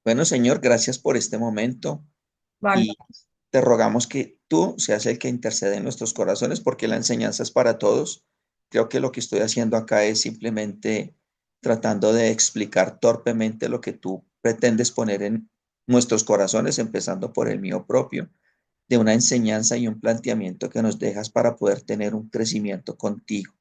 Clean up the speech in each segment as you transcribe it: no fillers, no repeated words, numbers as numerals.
Bueno, Señor, gracias por este momento Vale. y te rogamos que tú seas el que intercede en nuestros corazones porque la enseñanza es para todos. Creo que lo que estoy haciendo acá es simplemente tratando de explicar torpemente lo que tú pretendes poner en nuestros corazones, empezando por el mío propio, de una enseñanza y un planteamiento que nos dejas para poder tener un crecimiento contigo.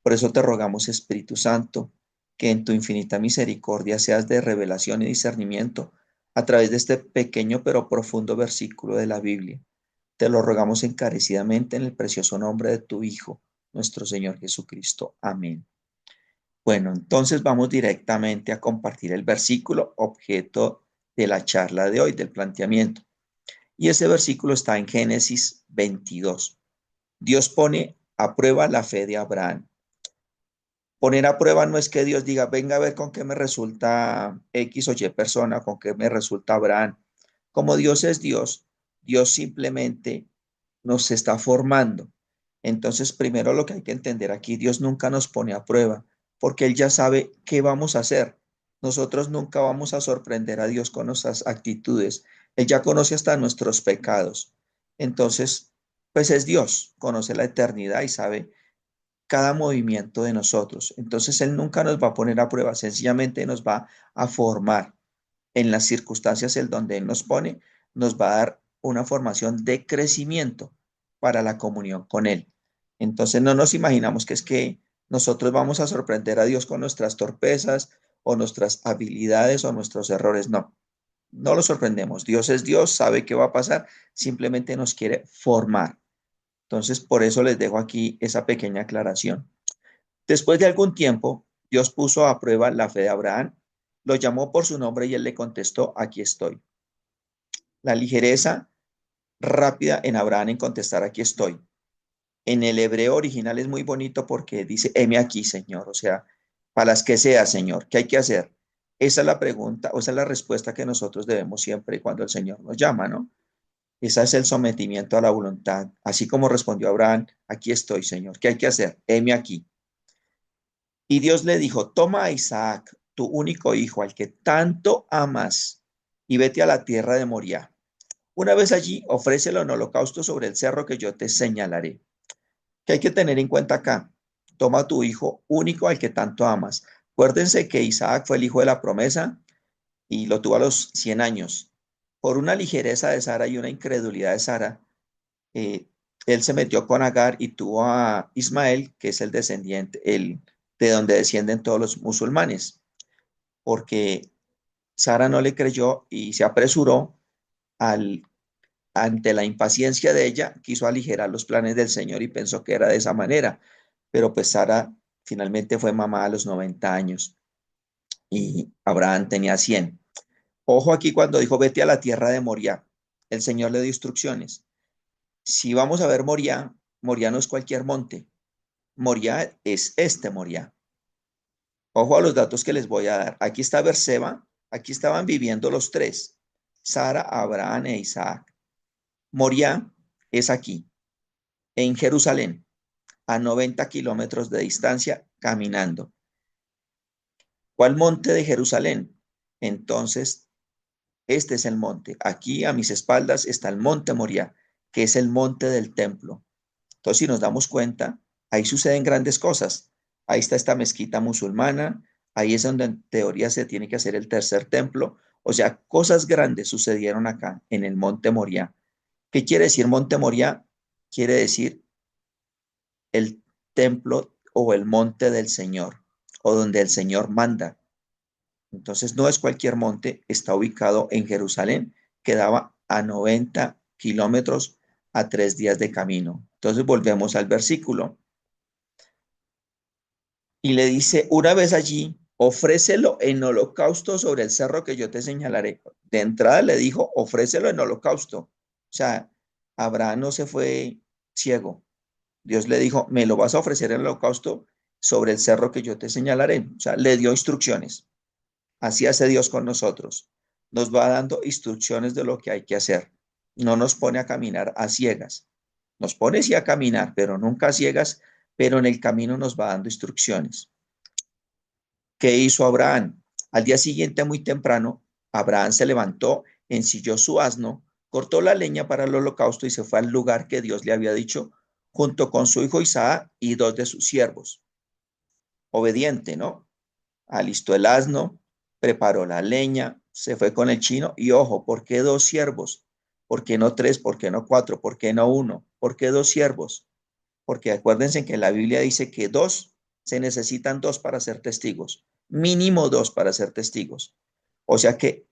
Por eso te rogamos, Espíritu Santo, que en tu infinita misericordia seas de revelación y discernimiento a través de este pequeño pero profundo versículo de la Biblia. Te lo rogamos encarecidamente en el precioso nombre de tu Hijo, nuestro Señor Jesucristo. Amén. Bueno, entonces vamos directamente a compartir el versículo objeto de la charla de hoy, del planteamiento. Y ese versículo está en Génesis 22. Dios pone a prueba la fe de Abraham. Poner a prueba no es que Dios diga, venga a ver con qué me resulta X o Y persona, con qué me resulta Abraham. Como Dios es Dios, Dios simplemente nos está formando. Entonces, primero lo que hay que entender aquí, Dios nunca nos pone a prueba, porque Él ya sabe qué vamos a hacer. Nosotros nunca vamos a sorprender a Dios con nuestras actitudes. Él ya conoce hasta nuestros pecados. Entonces, pues es Dios, conoce la eternidad y sabe cada movimiento de nosotros. Entonces Él nunca nos va a poner a prueba, sencillamente nos va a formar en las circunstancias en donde Él nos pone, nos va a dar una formación de crecimiento para la comunión con Él. Entonces no nos imaginamos que es que nosotros vamos a sorprender a Dios con nuestras torpezas o nuestras habilidades o nuestros errores. No, no lo sorprendemos. Dios es Dios, sabe qué va a pasar, simplemente nos quiere formar. Entonces, por eso les dejo aquí esa pequeña aclaración. Después de algún tiempo, Dios puso a prueba la fe de Abraham, lo llamó por su nombre y él le contestó, aquí estoy. La ligereza rápida en Abraham en contestar, aquí estoy. En el hebreo original es muy bonito porque dice, heme aquí, Señor, o sea, para las que sea, Señor, ¿qué hay que hacer? Esa es la pregunta, o esa es la respuesta que nosotros debemos siempre cuando el Señor nos llama, ¿no? Ese es el sometimiento a la voluntad. Así como respondió Abraham, aquí estoy, Señor, ¿qué hay que hacer? Heme aquí. Y Dios le dijo, toma a Isaac, tu único hijo, al que tanto amas, y vete a la tierra de Moriah. Una vez allí, ofrécelo en holocausto sobre el cerro que yo te señalaré. ¿Qué hay que tener en cuenta acá? Toma a tu hijo único al que tanto amas. Acuérdense que Isaac fue el hijo de la promesa y lo tuvo a los 100 años. Por una ligereza de Sara y una incredulidad de Sara, eh, él se metió con Agar y tuvo a Ismael, que es el descendiente, el de donde descienden todos los musulmanes, porque Sara no le creyó y se apresuró al, ante la impaciencia de ella, quiso aligerar los planes del Señor y pensó que era de esa manera, pero pues Sara finalmente fue mamá a los 90 años y Abraham tenía 100. Ojo aquí cuando dijo, vete a la tierra de Moriah, el Señor le dio instrucciones. Si vamos a ver Moriah, Moriah no es cualquier monte, Moriah es este Moriah. Ojo a los datos que les voy a dar. Aquí está Berseba, aquí estaban viviendo los tres, Sara, Abraham e Isaac. Moriah es aquí, en Jerusalén, a 90 kilómetros de distancia, caminando. ¿Cuál monte de Jerusalén? Entonces, este es el monte. Aquí a mis espaldas está el monte Moriah, que es el monte del templo. Entonces, si nos damos cuenta, ahí suceden grandes cosas. Ahí está esta mezquita musulmana, ahí es donde en teoría se tiene que hacer el tercer templo. O sea, cosas grandes sucedieron acá, en el Monte Moriah. ¿Qué quiere decir Monte Moriah? Quiere decir el templo o el monte del Señor, o donde el Señor manda. Entonces, no es cualquier monte, está ubicado en Jerusalén, quedaba a 90 kilómetros a 3 días de camino. Entonces, volvemos al versículo. Y le dice, una vez allí, ofrécelo en holocausto sobre el cerro que yo te señalaré. De entrada le dijo, ofrécelo en holocausto. O sea, Abraham no se fue ciego. Dios le dijo, me lo vas a ofrecer en holocausto sobre el cerro que yo te señalaré. O sea, le dio instrucciones. Así hace Dios con nosotros. Nos va dando instrucciones de lo que hay que hacer. No nos pone a caminar a ciegas. Nos pone sí a caminar, pero nunca a ciegas, pero en el camino nos va dando instrucciones. ¿Qué hizo Abraham? Al día siguiente, muy temprano, Abraham se levantó, ensilló su asno, cortó la leña para el holocausto y se fue al lugar que Dios le había dicho, junto con su hijo Isaac y dos de sus siervos. Obediente, ¿no? Alistó el asno, preparó la leña, se fue con el chino y ojo, ¿por qué dos siervos? ¿Por qué no tres? ¿Por qué no cuatro? ¿Por qué no uno? ¿Por qué dos siervos? Porque acuérdense que la Biblia dice que dos, se necesitan dos para ser testigos, mínimo dos para ser testigos. O sea que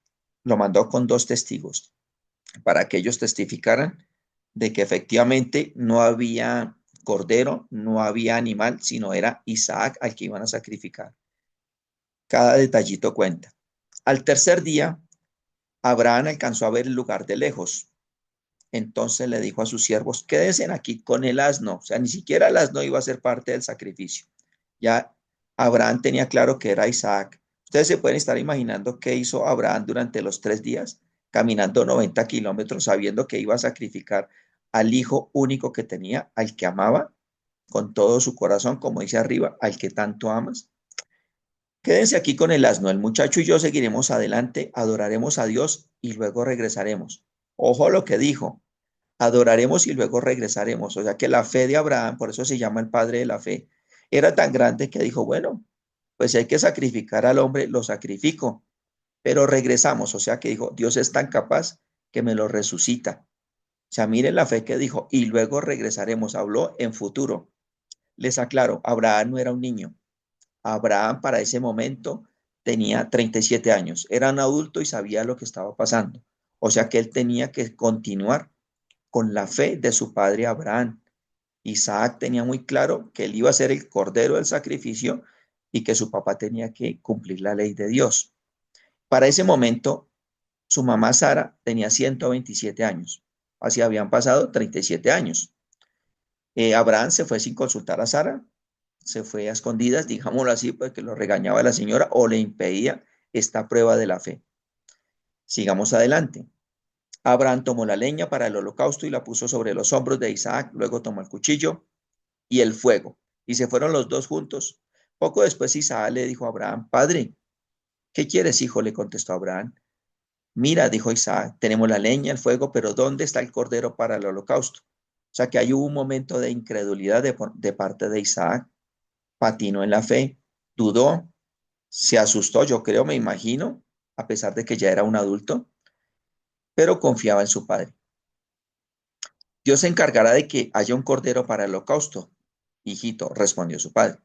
lo mandó con dos testigos para que ellos testificaran de que efectivamente no había cordero, no había animal, sino era Isaac al que iban a sacrificar. Cada detallito cuenta. Al tercer día, Abraham alcanzó a ver el lugar de lejos. Entonces le dijo a sus siervos, quédense aquí con el asno. O sea, ni siquiera el asno iba a ser parte del sacrificio. Ya Abraham tenía claro que era Isaac. Ustedes se pueden estar imaginando qué hizo Abraham durante los 3 días, caminando 90 kilómetros, sabiendo que iba a sacrificar al hijo único que tenía, al que amaba con todo su corazón, como dice arriba, al que tanto amas. Quédense aquí con el asno, el muchacho y yo seguiremos adelante, adoraremos a Dios y luego regresaremos. Ojo lo que dijo, adoraremos y luego regresaremos. O sea que la fe de Abraham, por eso se llama el padre de la fe, era tan grande que dijo, bueno, pues si hay que sacrificar al hombre, lo sacrifico, pero regresamos. O sea que dijo, Dios es tan capaz que me lo resucita. O sea, miren la fe que dijo, y luego regresaremos. Habló en futuro. Les aclaro, Abraham no era un niño. Abraham para ese momento tenía 37 años, era un adulto y sabía lo que estaba pasando. O sea que él tenía que continuar con la fe de su padre Abraham. Isaac tenía muy claro que él iba a ser el cordero del sacrificio y que su papá tenía que cumplir la ley de Dios. Para ese momento, su mamá Sara tenía 127 años. Así habían pasado 37 años. Abraham se fue sin consultar a Sara, se fue a escondidas, digámoslo así, porque lo regañaba la señora o le impedía esta prueba de la fe. Sigamos adelante. Abraham tomó la leña para el holocausto y la puso sobre los hombros de Isaac, luego tomó el cuchillo y el fuego, y se fueron los dos juntos. Poco después Isaac le dijo a Abraham, Padre, ¿qué quieres, hijo? Le contestó Abraham. Mira, dijo Isaac, tenemos la leña, el fuego, pero ¿dónde está el cordero para el holocausto? O sea que hay un momento de incredulidad de parte de Isaac, patinó en la fe, dudó, se asustó, yo creo, me imagino, a pesar de que ya era un adulto, pero confiaba en su padre. Dios se encargará de que haya un cordero para el holocausto, hijito, respondió su padre.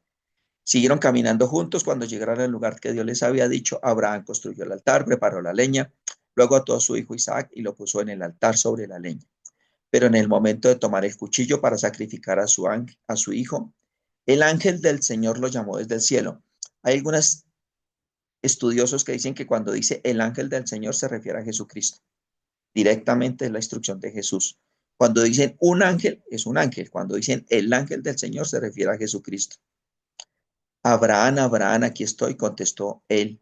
Siguieron caminando juntos. Cuando llegaron al lugar que Dios les había dicho, Abraham construyó el altar, preparó la leña, luego ató a su hijo Isaac y lo puso en el altar sobre la leña. Pero en el momento de tomar el cuchillo para sacrificar a su hijo, el ángel del Señor lo llamó desde el cielo. Hay algunos estudiosos que dicen que cuando dice el ángel del Señor se refiere a Jesucristo. Directamente es la instrucción de Jesús. Cuando dicen un ángel, es un ángel. Cuando dicen el ángel del Señor se refiere a Jesucristo. Abraham, Abraham, aquí estoy, contestó él.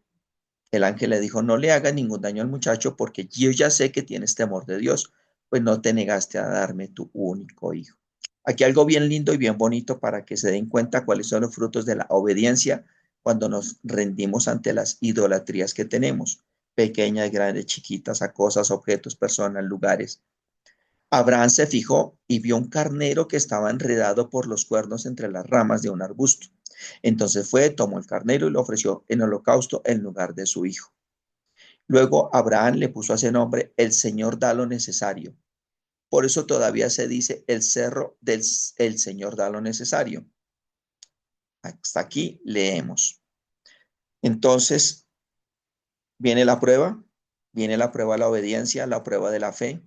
El ángel le dijo, no le haga ningún daño al muchacho porque yo ya sé que tienes temor de Dios, pues no te negaste a darme tu único hijo. Aquí algo bien lindo y bien bonito para que se den cuenta cuáles son los frutos de la obediencia cuando nos rendimos ante las idolatrías que tenemos, pequeñas, grandes, chiquitas, a cosas, objetos, personas, lugares. Abraham se fijó y vio un carnero que estaba enredado por los cuernos entre las ramas de un arbusto. Entonces fue, tomó el carnero y lo ofreció en holocausto en lugar de su hijo. Luego Abraham le puso a ese nombre, el Señor da lo necesario. Por eso todavía se dice el cerro del el Señor da lo necesario. Hasta aquí leemos. Entonces viene la prueba de la obediencia, la prueba de la fe.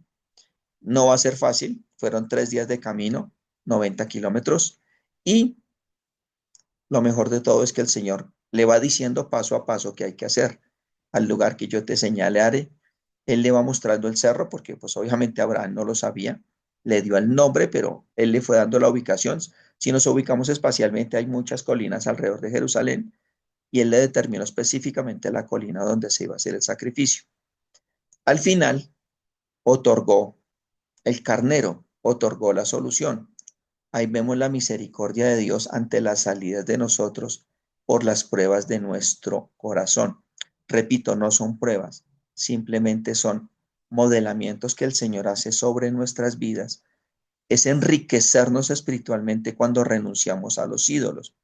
No va a ser fácil, fueron 3 días de camino, 90 kilómetros, y lo mejor de todo es que el Señor le va diciendo paso a paso qué hay que hacer. Al lugar que yo te señalaré, Él le va mostrando el cerro, porque pues obviamente Abraham no lo sabía, le dio el nombre, pero Él le fue dando la ubicación. Si nos ubicamos espacialmente, hay muchas colinas alrededor de Jerusalén, y Él le determinó específicamente la colina donde se iba a hacer el sacrificio. Al final, otorgó el carnero, otorgó la solución. Ahí vemos la misericordia de Dios ante las salidas de nosotros por las pruebas de nuestro corazón. Repito, no son pruebas, simplemente son modelamientos que el Señor hace sobre nuestras vidas. Es enriquecernos espiritualmente cuando renunciamos a los ídolos.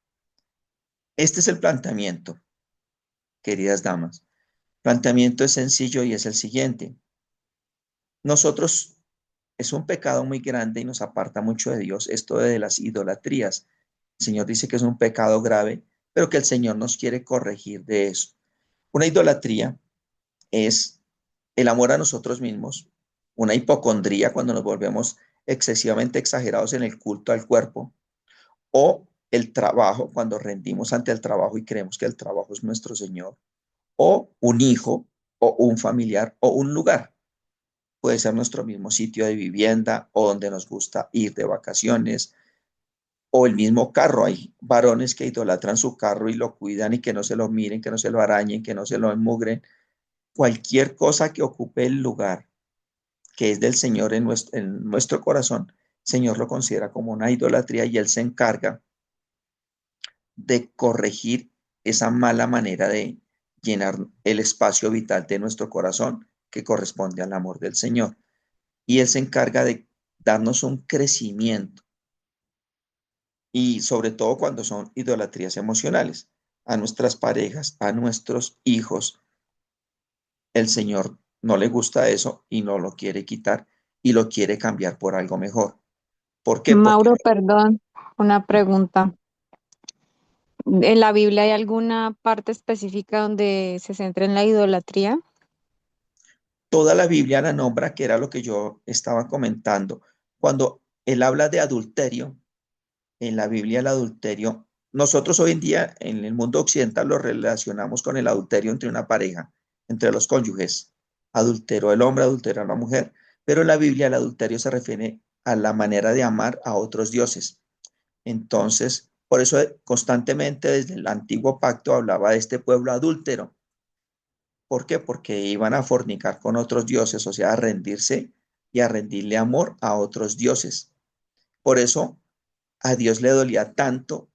Este es el planteamiento, queridas damas. El planteamiento es sencillo y es el siguiente. Nosotros, es un pecado muy grande y nos aparta mucho de Dios esto de las idolatrías. El Señor dice que es un pecado grave, pero que el Señor nos quiere corregir de eso. Una idolatría es el amor a nosotros mismos, una hipocondría cuando nos volvemos excesivamente exagerados en el culto al cuerpo, o el trabajo cuando rendimos ante el trabajo y creemos que el trabajo es nuestro Señor, o un hijo, o un familiar, o un lugar. Puede ser nuestro mismo sitio de vivienda o donde nos gusta ir de vacaciones, o el mismo carro. Hay varones que idolatran su carro y lo cuidan y que no se lo miren, que no se lo arañen, que no se lo enmugren. Cualquier cosa que ocupe el lugar que es del Señor en nuestro corazón, el Señor lo considera como una idolatría y Él se encarga de corregir esa mala manera de llenar el espacio vital de nuestro corazón que corresponde al amor del Señor. Y Él se encarga de darnos un crecimiento y sobre todo cuando son idolatrías emocionales, a nuestras parejas, a nuestros hijos. El Señor no le gusta eso y no lo quiere quitar y lo quiere cambiar por algo mejor. ¿Por qué? Porque Mauro, perdón, una pregunta. ¿En la Biblia hay alguna parte específica donde se centra en la idolatría? toda la Biblia la nombra, que era lo que yo estaba comentando. Cuando él habla de adulterio, en la Biblia el adulterio, nosotros hoy en día en el mundo occidental lo relacionamos con el adulterio entre una pareja, entre los cónyuges. Adulteró el hombre, adulteró la mujer, pero en la Biblia el adulterio se refiere a la manera de amar a otros dioses. Entonces, por eso constantemente desde el antiguo pacto hablaba de este pueblo adúltero. ¿Por qué? Porque iban a fornicar con otros dioses, o sea, a rendirse y a rendirle amor a otros dioses. Por eso a Dios le dolía tanto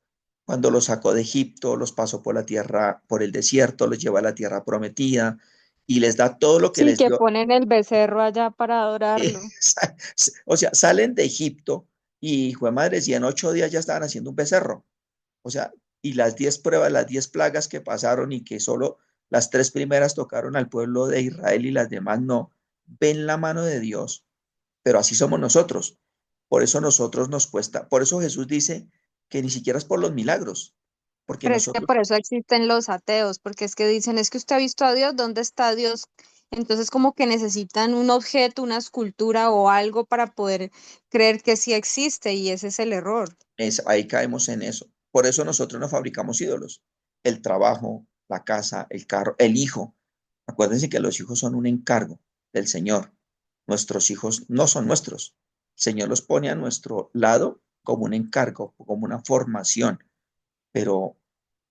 cuando los sacó de Egipto, los pasó por la tierra, por el desierto, los lleva a la tierra prometida y les da todo lo que Sí, les que dio. ponen el becerro allá para adorarlo. O sea, salen de Egipto y, hijo de madre, y en 8 días ya estaban haciendo un becerro. O sea, y las 10 pruebas, las 10 plagas que pasaron y que solo las 3 primeras tocaron al pueblo de Israel y las demás no, ven la mano de Dios, pero así somos nosotros. Por eso nosotros nos cuesta, por eso Jesús dice que ni siquiera es por los milagros, porque Pero es que nosotros, por eso existen los ateos, porque es que dicen, es que usted ha visto a Dios, ¿dónde está Dios? Entonces como que necesitan un objeto, una escultura o algo para poder creer que sí existe y ese es el error. ahí caemos en eso. Por eso nosotros nos fabricamos ídolos. El trabajo, la casa, el carro, el hijo. Acuérdense que los hijos son un encargo del Señor. Nuestros hijos no son nuestros. El Señor los pone a nuestro lado como un encargo, como una formación. Pero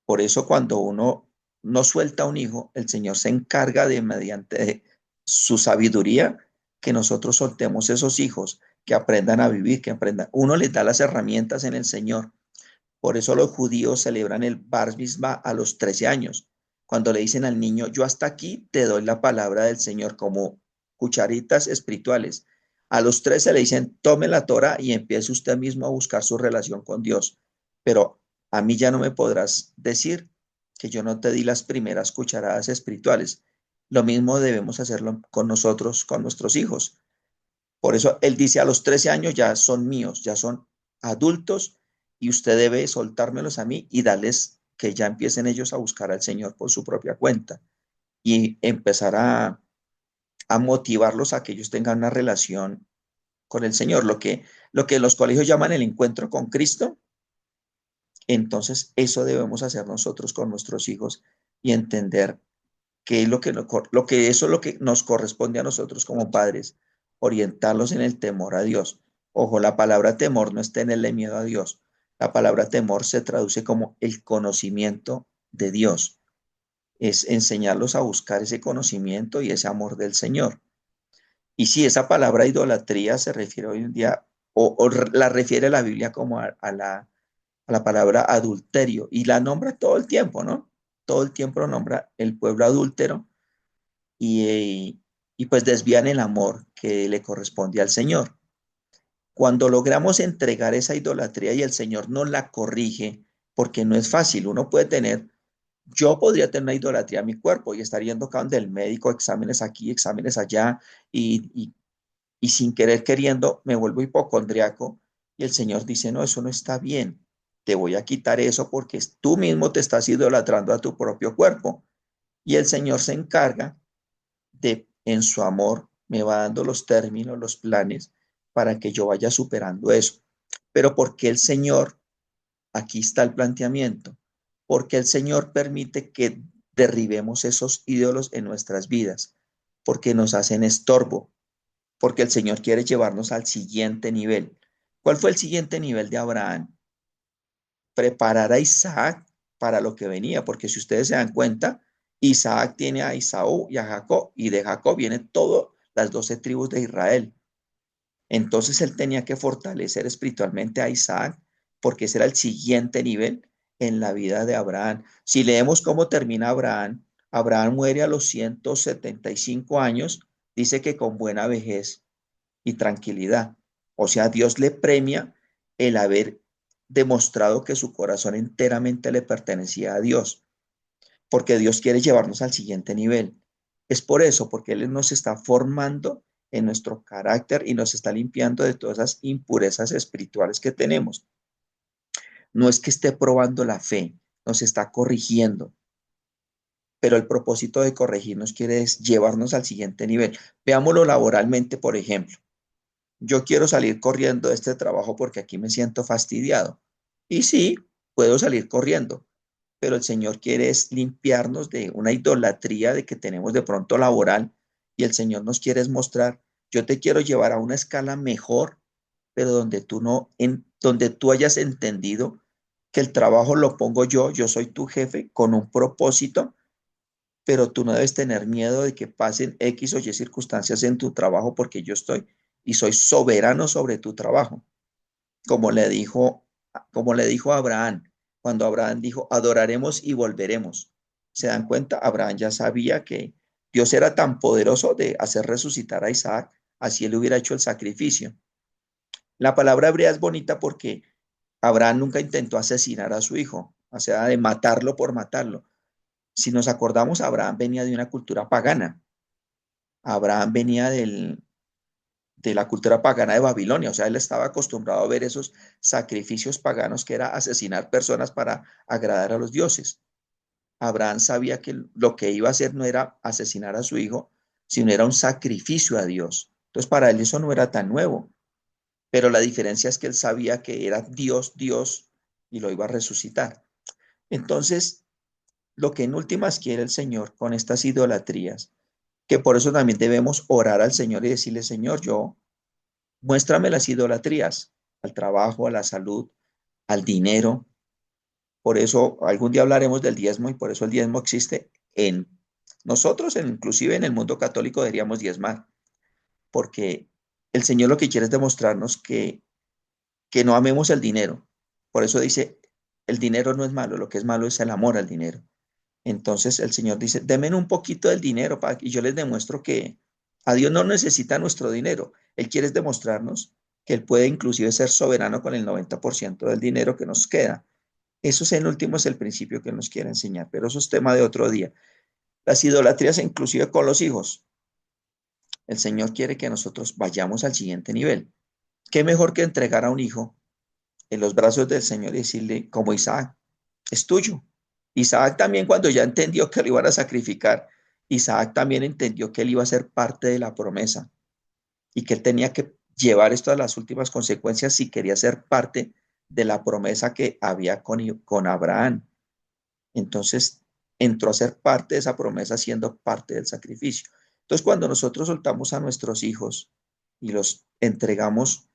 por eso cuando uno no suelta a un hijo, el Señor se encarga de, mediante su sabiduría, que nosotros soltemos esos hijos, que aprendan a vivir, que aprendan. Uno les da las herramientas en el Señor. Por eso los judíos celebran el Bar Mitzvah a los 13 años, cuando le dicen al niño, yo hasta aquí te doy la palabra del Señor como cucharitas espirituales. A los 13 le dicen, tome la Torah y empiece usted mismo a buscar su relación con Dios. Pero a mí ya no me podrás decir que yo no te di las primeras cucharadas espirituales. Lo mismo debemos hacerlo con nosotros, con nuestros hijos. Por eso él dice, a los 13 años ya son míos, ya son adultos y usted debe soltármelos a mí y darles que ya empiecen ellos a buscar al Señor por su propia cuenta y empezar a motivarlos a que ellos tengan una relación con el Señor, lo que los colegios llaman el encuentro con Cristo. Entonces eso debemos hacer nosotros con nuestros hijos y entender que es lo que eso es lo que nos corresponde a nosotros como padres, orientarlos en el temor a Dios. Ojo, la palabra temor no es tenerle miedo a Dios. La palabra temor se traduce como el conocimiento de Dios. Es enseñarlos a buscar ese conocimiento y ese amor del Señor. Y si esa palabra idolatría se refiere hoy en día, o la refiere la Biblia como a la palabra adulterio, y la nombra todo el tiempo, ¿no? Todo el tiempo nombra el pueblo adúltero y, y pues desvían el amor que le corresponde al Señor. Cuando logramos entregar esa idolatría y el Señor nos la corrige, porque no es fácil, uno puede tener, yo podría tener una idolatría a mi cuerpo y estar yendo acá donde el médico, exámenes aquí, exámenes allá, y sin querer queriendo me vuelvo hipocondriaco y el Señor dice, no, eso no está bien, te voy a quitar eso porque tú mismo te estás idolatrando a tu propio cuerpo. Y el Señor se encarga de, en su amor, me va dando los términos, los planes para que yo vaya superando eso. Pero ¿por qué el Señor? Aquí está el planteamiento. Porque el Señor permite que derribemos esos ídolos en nuestras vidas, porque nos hacen estorbo, porque el Señor quiere llevarnos al siguiente nivel. ¿Cuál fue el siguiente nivel de Abraham? Preparar a Isaac para lo que venía, porque si ustedes se dan cuenta, Isaac tiene a Esaú y a Jacob, y de Jacob vienen todas las 12 tribus de Israel. Entonces él tenía que fortalecer espiritualmente a Isaac, porque ese era el siguiente nivel en la vida de Abraham. Si leemos cómo termina Abraham, Abraham muere a los 175 años, dice que con buena vejez y tranquilidad. O sea, Dios le premia el haber demostrado que su corazón enteramente le pertenecía a Dios, porque Dios quiere llevarnos al siguiente nivel. Es por eso, porque Él nos está formando en nuestro carácter y nos está limpiando de todas esas impurezas espirituales que tenemos. No es que esté probando la fe, nos está corrigiendo, pero el propósito de corregirnos quiere es llevarnos al siguiente nivel. Veámoslo laboralmente, por ejemplo. Yo quiero salir corriendo de este trabajo porque aquí me siento fastidiado. Y sí, puedo salir corriendo, pero el Señor quiere es limpiarnos de una idolatría de que tenemos de pronto laboral y el Señor nos quiere es mostrar, yo te quiero llevar a una escala mejor, pero donde tú no, donde tú hayas entendido que el trabajo lo pongo yo soy tu jefe con un propósito, pero tú no debes tener miedo de que pasen X o Y circunstancias en tu trabajo porque yo estoy y soy soberano sobre tu trabajo, como le dijo, como le dijo a Abraham, cuando Abraham dijo, adoraremos y volveremos. ¿Se dan cuenta? Abraham ya sabía que Dios era tan poderoso de hacer resucitar a Isaac, así él hubiera hecho el sacrificio. La palabra hebrea es bonita porque Abraham nunca intentó asesinar a su hijo, o sea, de matarlo por matarlo. Si nos acordamos, Abraham venía de una cultura pagana. Abraham venía de la cultura pagana de Babilonia, o sea, él estaba acostumbrado a ver esos sacrificios paganos que era asesinar personas para agradar a los dioses. Abraham sabía que lo que iba a hacer no era asesinar a su hijo, sino era un sacrificio a Dios. Entonces, para él eso no era tan nuevo, pero la diferencia es que él sabía que era Dios, Dios, y lo iba a resucitar. Entonces, lo que en últimas quiere el Señor con estas idolatrías, que por eso también debemos orar al Señor y decirle, Señor, yo muéstrame las idolatrías, al trabajo, a la salud, al dinero. Por eso algún día hablaremos del diezmo y por eso el diezmo existe en nosotros, inclusive en el mundo católico deberíamos diezmar, porque el Señor lo que quiere es demostrarnos que no amemos el dinero. Por eso dice, el dinero no es malo, lo que es malo es el amor al dinero. Entonces el Señor dice, denme un poquito del dinero y yo les demuestro que a Dios no necesita nuestro dinero. Él quiere demostrarnos que Él puede inclusive ser soberano con el 90% del dinero que nos queda. Eso es en último es el principio que nos quiere enseñar, pero eso es tema de otro día. Las idolatrías inclusive con los hijos. El Señor quiere que nosotros vayamos al siguiente nivel. ¿Qué mejor que entregar a un hijo en los brazos del Señor y decirle, como Isaac, es tuyo? Isaac también cuando ya entendió que lo iban a sacrificar, Isaac también entendió que él iba a ser parte de la promesa y que él tenía que llevar esto a las últimas consecuencias si quería ser parte de la promesa que había con Abraham. Entonces entró a ser parte de esa promesa siendo parte del sacrificio. Entonces cuando nosotros soltamos a nuestros hijos y los entregamos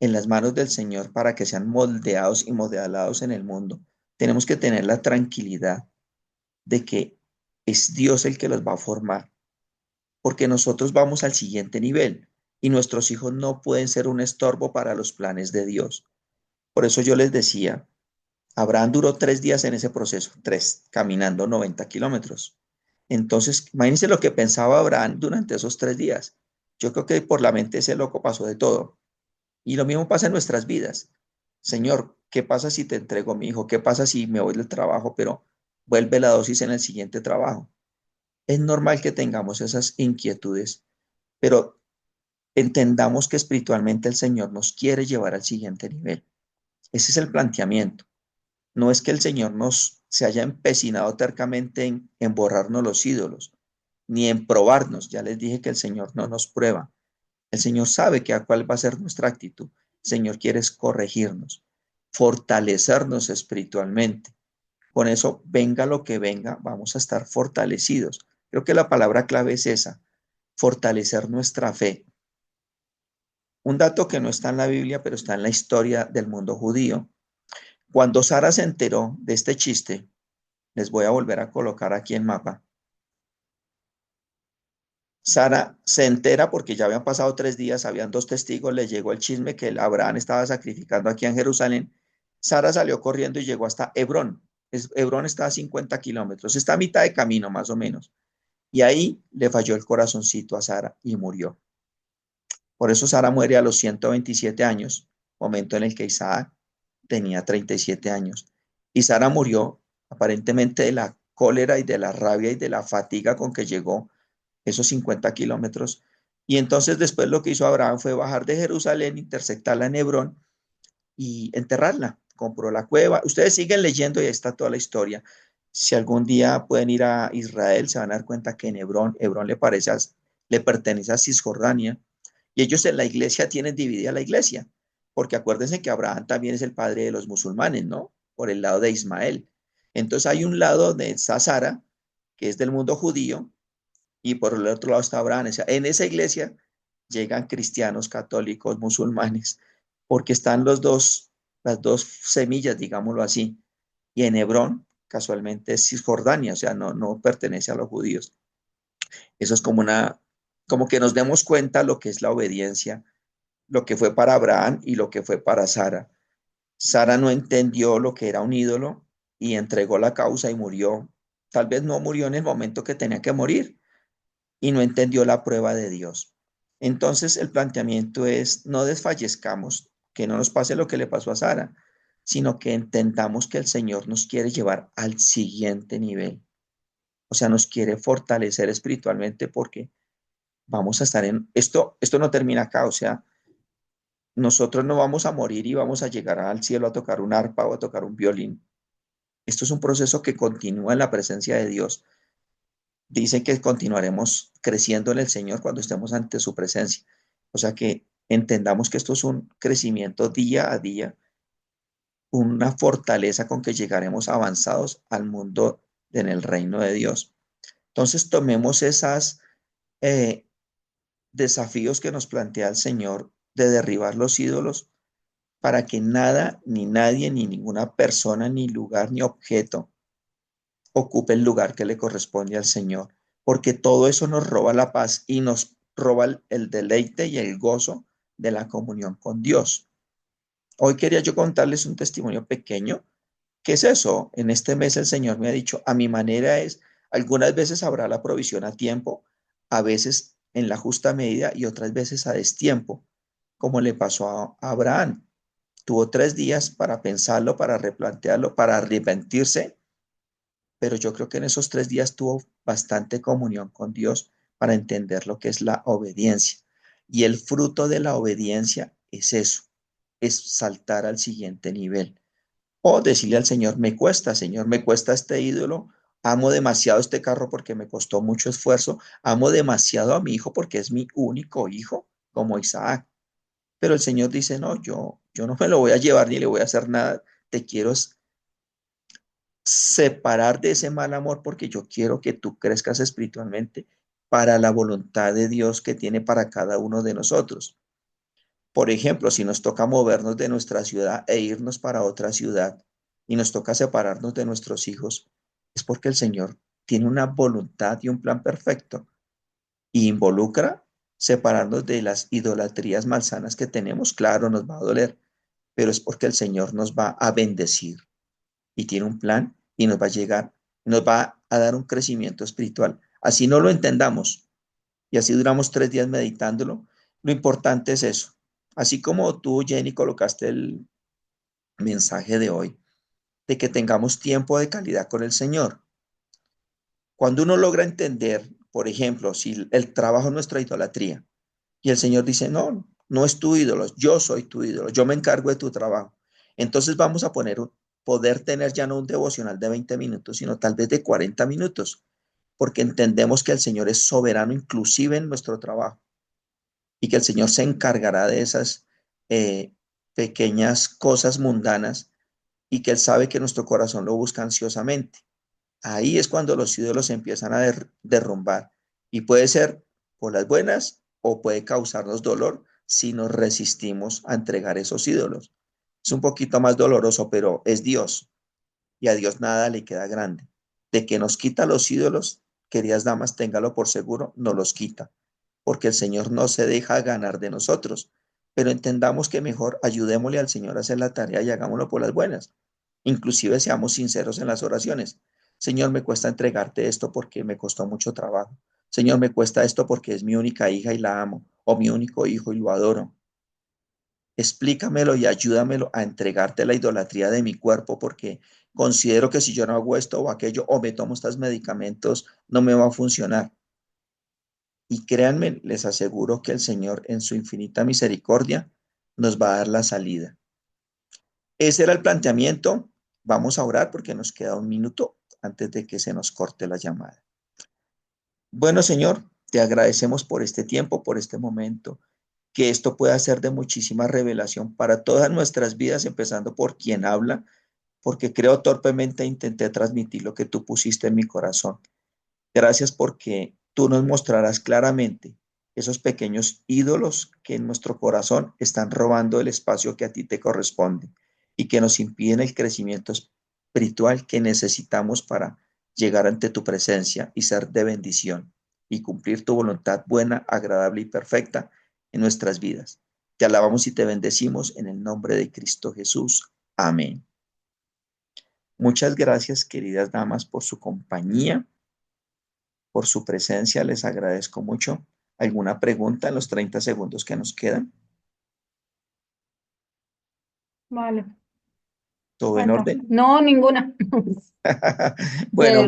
en las manos del Señor para que sean moldeados y modelados en el mundo, tenemos que tener la tranquilidad de que es Dios el que los va a formar, porque nosotros vamos al siguiente nivel y nuestros hijos no pueden ser un estorbo para los planes de Dios. Por eso yo les decía, Abraham duró 3 días en ese proceso, 3, caminando 90 kilómetros. Entonces, imagínense lo que pensaba Abraham durante esos 3 días. Yo creo que por la mente ese loco pasó de todo. Y lo mismo pasa en nuestras vidas. Señor, ¿qué pasa si te entrego a mi hijo? ¿Qué pasa si me voy del trabajo, pero vuelve la dosis en el siguiente trabajo? Es normal que tengamos esas inquietudes, pero entendamos que espiritualmente el Señor nos quiere llevar al siguiente nivel. Ese es el planteamiento. No es que el Señor nos se haya empecinado tercamente en borrarnos los ídolos, ni en probarnos. Ya les dije que el Señor no nos prueba. El Señor sabe que a cuál va a ser nuestra actitud. El Señor quiere es corregirnos, fortalecernos espiritualmente. Con eso, venga lo que venga, vamos a estar fortalecidos. Creo que la palabra clave es esa, fortalecer nuestra fe. Un dato que no está en la Biblia, pero está en la historia del mundo judío. Cuando Sara se enteró de este chiste, les voy a volver a colocar aquí en mapa. Sara se entera porque ya habían pasado 3 días, habían 2 testigos, le llegó el chisme que Abraham estaba sacrificando aquí en Jerusalén. Sara salió corriendo y llegó hasta Hebrón. Hebrón está a 50 kilómetros, está a mitad de camino más o menos. Y ahí le falló el corazoncito a Sara y murió. Por eso Sara muere a los 127 años, momento en el que Isaac tenía 37 años. Y Sara murió aparentemente de la cólera y de la rabia y de la fatiga con que llegó esos 50 kilómetros. Y entonces después lo que hizo Abraham fue bajar de Jerusalén, intersectarla en Hebrón y enterrarla. Compró la cueva. Ustedes siguen leyendo y ahí está toda la historia. Si algún día pueden ir a Israel, se van a dar cuenta que en Hebrón, le pertenece a Cisjordania. Y ellos en la iglesia tienen dividida la iglesia, porque acuérdense que Abraham también es el padre de los musulmanes, ¿no? Por el lado de Ismael. Entonces hay un lado de Sara, que es del mundo judío, y por el otro lado está Abraham. O sea, en esa iglesia llegan cristianos, católicos, musulmanes, porque están las dos semillas, digámoslo así. Y en Hebrón, casualmente, es Cisjordania, o sea, no pertenece a los judíos. Eso es como que nos demos cuenta lo que es la obediencia, lo que fue para Abraham y lo que fue para Sara. Sara no entendió lo que era un ídolo y entregó la causa y murió. Tal vez no murió en el momento que tenía que morir, y no entendió la prueba de Dios. Entonces el planteamiento es, no desfallezcamos, que no nos pase lo que le pasó a Sara, sino que entendamos que el Señor nos quiere llevar al siguiente nivel. O sea, nos quiere fortalecer espiritualmente porque vamos a estar esto no termina acá, o sea, nosotros no vamos a morir y vamos a llegar al cielo a tocar un arpa o a tocar un violín. Esto es un proceso que continúa en la presencia de Dios. Dice que continuaremos creciendo en el Señor cuando estemos ante su presencia. O sea que entendamos que esto es un crecimiento día a día, una fortaleza con que llegaremos avanzados al mundo en el reino de Dios. Entonces tomemos esos desafíos que nos plantea el Señor de derribar los ídolos para que nada, ni nadie, ni ninguna persona, ni lugar, ni objeto ocupe el lugar que le corresponde al Señor, porque todo eso nos roba la paz y nos roba el deleite y el gozo de la comunión con Dios. Hoy quería yo contarles un testimonio pequeño. ¿Qué es eso? En este mes el Señor me ha dicho, a mi manera es, algunas veces habrá la provisión a tiempo, a veces en la justa medida y otras veces a destiempo, como le pasó a Abraham. Tuvo 3 días para pensarlo, para replantearlo, para arrepentirse, pero yo creo que en esos 3 días tuvo bastante comunión con Dios para entender lo que es la obediencia. Y el fruto de la obediencia es eso, es saltar al siguiente nivel. O decirle al Señor, me cuesta, Señor, me cuesta este ídolo, amo demasiado este carro porque me costó mucho esfuerzo, amo demasiado a mi hijo porque es mi único hijo, como Isaac. Pero el Señor dice, no, yo no me lo voy a llevar ni le voy a hacer nada, te quiero separar de ese mal amor porque yo quiero que tú crezcas espiritualmente para la voluntad de Dios que tiene para cada uno de nosotros. Por ejemplo, si nos toca movernos de nuestra ciudad e irnos para otra ciudad y nos toca separarnos de nuestros hijos, es porque el Señor tiene una voluntad y un plan perfecto y involucra separarnos de las idolatrías malsanas que tenemos. Claro, nos va a doler, pero es porque el Señor nos va a bendecir y tiene un plan y nos va a dar un crecimiento espiritual. Así no lo entendamos y así duramos 3 días meditándolo. Lo importante es eso. Así como tú, Jenny, colocaste el mensaje de hoy, de que tengamos tiempo de calidad con el Señor. Cuando uno logra entender, por ejemplo, si el trabajo es nuestra idolatría y el Señor dice, no, no es tu ídolo, yo soy tu ídolo, yo me encargo de tu trabajo. Entonces vamos a poder tener ya no un devocional de 20 minutos, sino tal vez de 40 minutos, porque entendemos que el Señor es soberano inclusive en nuestro trabajo y que el Señor se encargará de esas eh, pequeñas cosas mundanas y que Él sabe que nuestro corazón lo busca ansiosamente. Ahí es cuando los ídolos se empiezan a derrumbar y puede ser por las buenas o puede causarnos dolor si nos resistimos a entregar esos ídolos. Es un poquito más doloroso, pero es Dios y a Dios nada le queda grande. De que nos quita los ídolos, queridas damas, téngalo por seguro, no los quita, porque el Señor no se deja ganar de nosotros, pero entendamos que mejor ayudémosle al Señor a hacer la tarea y hagámoslo por las buenas. Inclusive seamos sinceros en las oraciones. Señor, me cuesta entregarte esto porque me costó mucho trabajo. Señor, me cuesta esto porque es mi única hija y la amo, o mi único hijo y lo adoro. Explícamelo y ayúdamelo a entregarte la idolatría de mi cuerpo porque considero que si yo no hago esto o aquello o me tomo estos medicamentos, no me va a funcionar. Y créanme, les aseguro que el Señor en su infinita misericordia nos va a dar la salida. Ese era el planteamiento. Vamos a orar porque nos queda un minuto antes de que se nos corte la llamada. Bueno, Señor, te agradecemos por este tiempo, por este momento, que esto pueda ser de muchísima revelación para todas nuestras vidas, empezando por quien habla, porque creo torpemente intenté transmitir lo que tú pusiste en mi corazón. Gracias porque tú nos mostrarás claramente esos pequeños ídolos que en nuestro corazón están robando el espacio que a ti te corresponde y que nos impiden el crecimiento espiritual que necesitamos para llegar ante tu presencia y ser de bendición y cumplir tu voluntad buena, agradable y perfecta en nuestras vidas. Te alabamos y te bendecimos en el nombre de Cristo Jesús. Amén. Muchas gracias, queridas damas, por su compañía, por su presencia. Les agradezco mucho. ¿Alguna pregunta en los 30 segundos que nos quedan? Vale. ¿Todo en orden? No, ninguna. Bueno,